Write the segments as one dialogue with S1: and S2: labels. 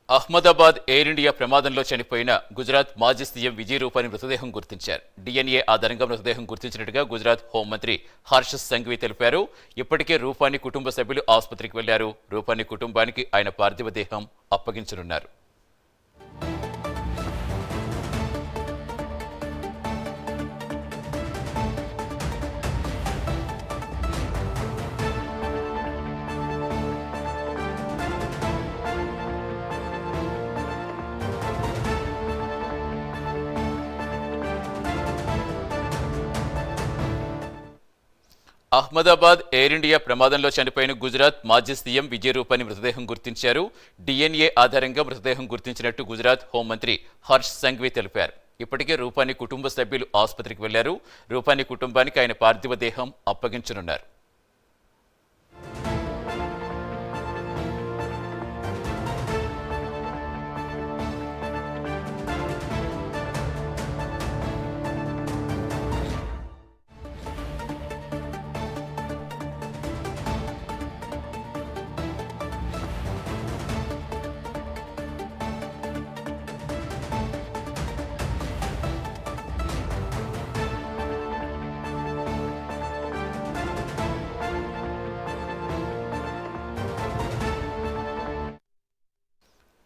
S1: Ahmedabad air India ప్రమాదంలో చనిపోయిన గుజరాత్ మాజీ సీఎం విజయ్ రూపానీ మృతదేహం గుర్తించారు. DNA ఆధారంగా మృతదేహం గుర్తించినట్టుగా గుజరాత్ హోంమంత్రి హర్ష్ సంఘవి తెలిపారు. ఇప్పటికే రూపానీ కుటుంబ సభ్యులు ఆసుపత్రికి వెళ్లారు. రూపానీ కుటుంబానికి ఆయన పార్థివ దేహం అప్పగించనున్నారు. అహ్మదాబాద్ ఎయిర్ ఇండియా ప్రమాదంలో చనిపోయిన గుజరాత్ మాజీ సీఎం విజయ్ రూపానీ మృతదేహం గుర్తించారు. DNA ఆధారంగా మృతదేహం గుర్తించినట్టు గుజరాత్ హోంమంత్రి హర్ష్ సంఘవి తెలిపారు. ఇప్పటికే రూపానీ కుటుంబ సభ్యులు ఆసుపత్రికి వెళ్లారు. రూపానీ కుటుంబానికి ఆయన పార్థివ దేహం అప్పగించనున్నారు.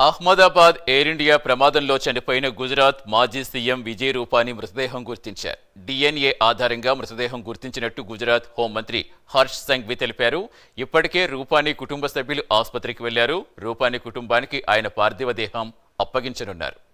S1: అహ్మదాబాద్ ఎయిర్ ఇండియా ప్రమాదంలో చనిపోయిన గుజరాత్ మాజీ సీఎం విజయ్ రూపానీ మృతదేహం గుర్తించారు. DNA ఆధారంగా మృతదేహం గుర్తించినట్టు గుజరాత్ హోంమంత్రి హర్ష్ సంఘవి తెలిపారు. ఇప్పటికే రూపానీ కుటుంబ సభ్యులు ఆసుపత్రికి వెళ్లారు. రూపానీ కుటుంబానికి ఆయన పార్థివ దేహం అప్పగించనున్నారు.